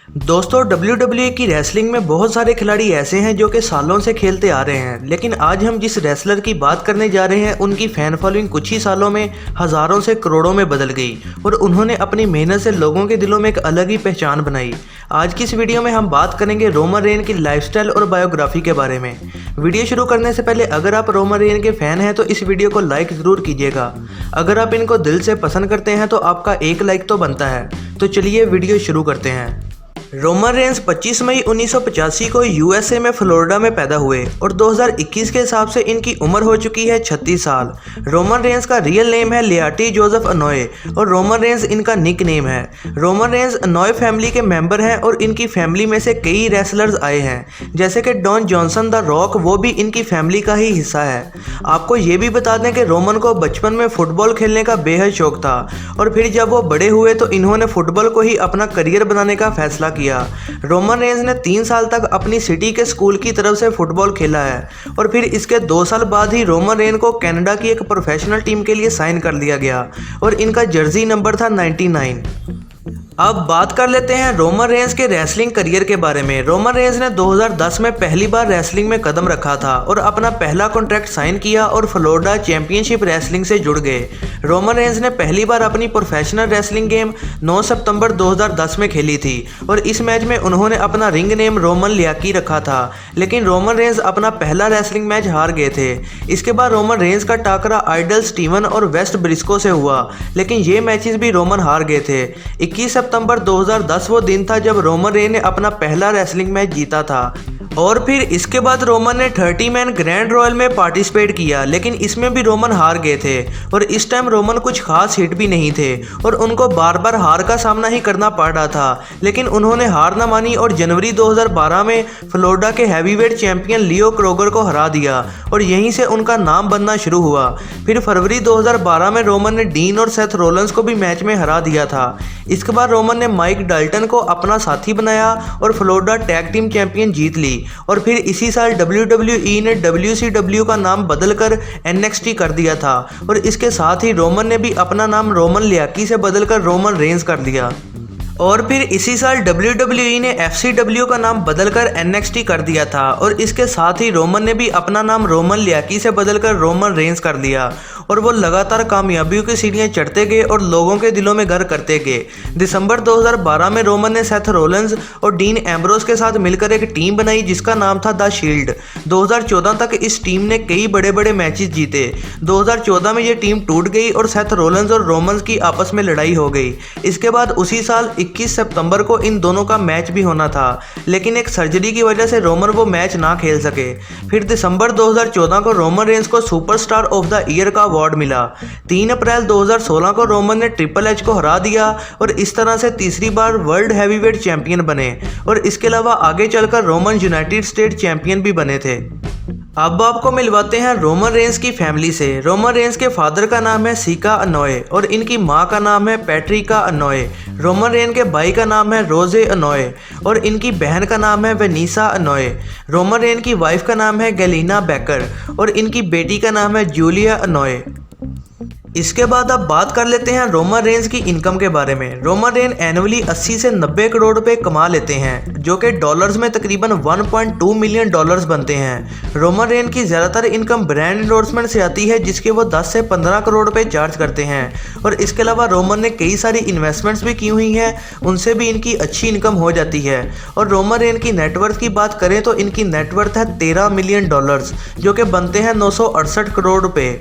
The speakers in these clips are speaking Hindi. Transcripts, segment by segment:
दोस्तों WWE की रेसलिंग में बहुत सारे खिलाड़ी ऐसे हैं जो कि सालों से खेलते आ रहे हैं, लेकिन आज हम जिस रेसलर की बात करने जा रहे हैं उनकी फैन फॉलोइंग कुछ ही सालों में हजारों से करोड़ों में बदल गई और उन्होंने अपनी मेहनत से लोगों के दिलों में एक अलग ही पहचान बनाई। आज की इस वीडियो में हम बात करेंगे रोमन रेन की लाइफस्टाइल और बायोग्राफी के बारे में। वीडियो शुरू करने से पहले अगर आप रोमन रेन के फैन हैं तो इस वीडियो को लाइक ज़रूर कीजिएगा। अगर आप इनको दिल से पसंद करते हैं तो आपका एक लाइक तो बनता है। तो चलिए वीडियो शुरू करते हैं। रोमन रेंस 25 मई 1985 को यूएसए में फ्लोरिडा में पैदा हुए और 2021 के हिसाब से इनकी उम्र हो चुकी है 36 साल। रोमन रेंस का रियल नेम है लियाटी जोसेफ अनोए और रोमन रेंस इनका निक नेम है। रोमन रेंस अनोए फैमिली के मेंबर हैं और इनकी फैमिली में से कई रेसलर्स आए हैं, जैसे कि डॉन जॉनसन द रॉक, वो भी इनकी फैमिली का ही हिस्सा है। आपको ये भी बता दें कि रोमन को बचपन में फुटबॉल खेलने का बेहद शौक था और फिर जब वो बड़े हुए तो इन्होंने फुटबॉल को ही अपना करियर बनाने का फैसला किया। रोमन रेंस ने 3 साल तक अपनी सिटी के स्कूल की तरफ से फुटबॉल खेला है और फिर इसके 2 साल बाद ही रोमन रेन को कनाडा की एक प्रोफेशनल टीम के लिए साइन कर लिया गया और इनका जर्सी नंबर था 99। अब बात कर लेते हैं रोमन रेंस के रेसलिंग करियर के बारे में। रोमन रेंस ने 2010 में पहली बार रेसलिंग में कदम रखा था और अपना पहला कॉन्ट्रैक्ट साइन किया और फ्लोरिडा चैंपियनशिप रेसलिंग से जुड़ गए। रोमन रेंस ने पहली बार अपनी प्रोफेशनल रेसलिंग गेम 9 सितंबर 2010 में खेली थी और इस मैच में उन्होंने अपना रिंग नेम रोमन लियाकी रखा था, लेकिन रोमन रेंस अपना पहला रेसलिंग मैच हार गए थे। इसके बाद रोमन रेंस का टाकरा आइडल स्टीवन और वेस्ट ब्रिस्को से हुआ, लेकिन ये मैचेस भी रोमन हार गए थे। 21 सितंबर 2010 वो दिन था जब रोमन रेन ने अपना पहला रेसलिंग मैच जीता था और फिर इसके बाद रोमन ने 30 मैन ग्रैंड रॉयल में पार्टिसिपेट किया, लेकिन इसमें भी रोमन हार गए थे और इस टाइम रोमन कुछ खास हिट भी नहीं थे और उनको बार बार हार का सामना ही करना पड़ रहा था, लेकिन उन्होंने हार ना मानी और जनवरी 2012 में फ्लोरिडा के हैवीवेट चैंपियन लियो क्रोगर को हरा दिया और यहीं से उनका नाम बनना शुरू हुआ। फिर फरवरी 2012 में रोमन ने डीन और सेथ रोलेंस को भी मैच में हरा दिया था। इसके बाद रोमन ने माइक डाल्टन को अपना साथी बनाया और फ्लोरिडा टैग टीम चैंपियन जीत ली और फिर इसी साल WWE ने WCW का नाम बदलकर NXT कर दिया था और इसके साथ ही रोमन ने भी अपना नाम रोमन लियाकी से बदलकर रोमन रेंस कर दिया और फिर इसी साल WWE ने FCW का नाम बदलकर NXT कर दिया था और इसके साथ ही रोमन ने भी अपना नाम रोमन लियाकी से बदलकर रोमन रेंस कर दिया और वो लगातार कामयाबियों की सीढ़ियाँ चढ़ते गए और लोगों के दिलों में घर करते गए। दिसंबर 2012 में रोमन ने सेथ रोलेंस और डीन एम्ब्रोस के साथ मिलकर एक टीम बनाई जिसका नाम था द शील्ड। 2014 तक इस टीम ने कई बड़े बड़े मैचेस जीते। 2014 में ये टीम टूट गई और सेथ रोलेंस और रोमन की आपस में लड़ाई हो गई। इसके बाद उसी साल 21 सितंबर को इन दोनों का मैच भी होना था, लेकिन एक सर्जरी की वजह से रोमन वो मैच ना खेल सके। फिर दिसंबर 2014 को रोमन रेंस को सुपरस्टार ऑफ द ईयर का अवार्ड मिला। 3 अप्रैल 2016 को रोमन ने ट्रिपल एच को हरा दिया और इस तरह से तीसरी बार वर्ल्ड हैवीवेट चैंपियन बने और इसके अलावा आगे चलकर रोमन यूनाइटेड स्टेट चैंपियन भी बने थे। अब आपको मिलवाते हैं रोमन रेंस की फैमिली से। रोमन रेंस के फादर का नाम है सीका अनोए और इनकी माँ का नाम है पैट्रिका अनोए। रोमन रेन के भाई का नाम है रोजे अनोए और इनकी बहन का नाम है वेनिसा अनोए। रोमन रेन की वाइफ का नाम है गैलिना बेकर और इनकी बेटी का नाम है जूलिया अनोए। इसके बाद अब बात कर लेते हैं रोमन रेंस की इनकम के बारे में। रोमन रेन एनुअली 80 से 90 करोड़ रुपए कमा लेते हैं, जो कि डॉलर्स में तकरीबन 1.2 मिलियन डॉलर्स बनते हैं। रोमन रेन की ज़्यादातर इनकम ब्रांड एंडोर्समेंट से आती है, जिसके वो 10 से 15 करोड़ रुपए चार्ज करते हैं और इसके अलावा रोमन ने कई सारी इन्वेस्टमेंट्स भी की हुई हैं, उनसे भी इनकी अच्छी इनकम हो जाती है। और रोमन रेन की नेटवर्थ की बात करें तो इनकी नेटवर्थ है 13 मिलियन डॉलर्स, जो कि बनते हैं 968 करोड़ रुपए।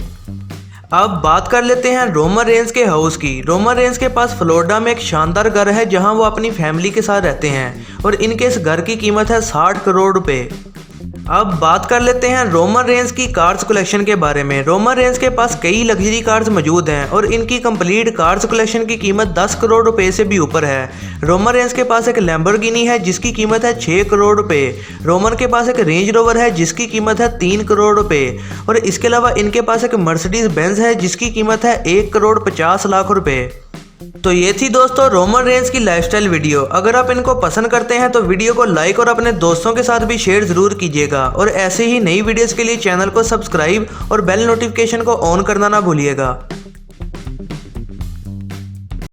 अब बात कर लेते हैं रोमन रेंस के हाउस की। रोमन रेंस के पास फ्लोरिडा में एक शानदार घर है जहां वो अपनी फैमिली के साथ रहते हैं और इनके इस घर की कीमत है 60 करोड़ रुपए। अब बात कर लेते हैं रोमन रेंस की कार्स कलेक्शन के बारे में। रोमन रेंस के पास कई लग्जरी कार्स मौजूद हैं और इनकी कंप्लीट कार्स कलेक्शन की कीमत 10 करोड़ रुपए से भी ऊपर है। रोमन रेंस के पास एक लैम्बोर्गिनी है जिसकी कीमत है 6 करोड़ रुपए। रोमन के पास एक रेंज रोवर है जिसकी कीमत है 3 करोड़ रुपए और इसके अलावा इनके पास एक मर्सिडीज बेंज है जिसकी कीमत है 1 करोड़ 50 लाख रुपए। तो ये थी दोस्तों रोमन रेंस की लाइफस्टाइल वीडियो। अगर आप इनको पसंद करते हैं तो वीडियो को लाइक और अपने दोस्तों के साथ भी शेयर जरूर कीजिएगा और ऐसे ही नई वीडियोस के लिए चैनल को सब्सक्राइब और बेल नोटिफिकेशन को ऑन करना ना भूलिएगा।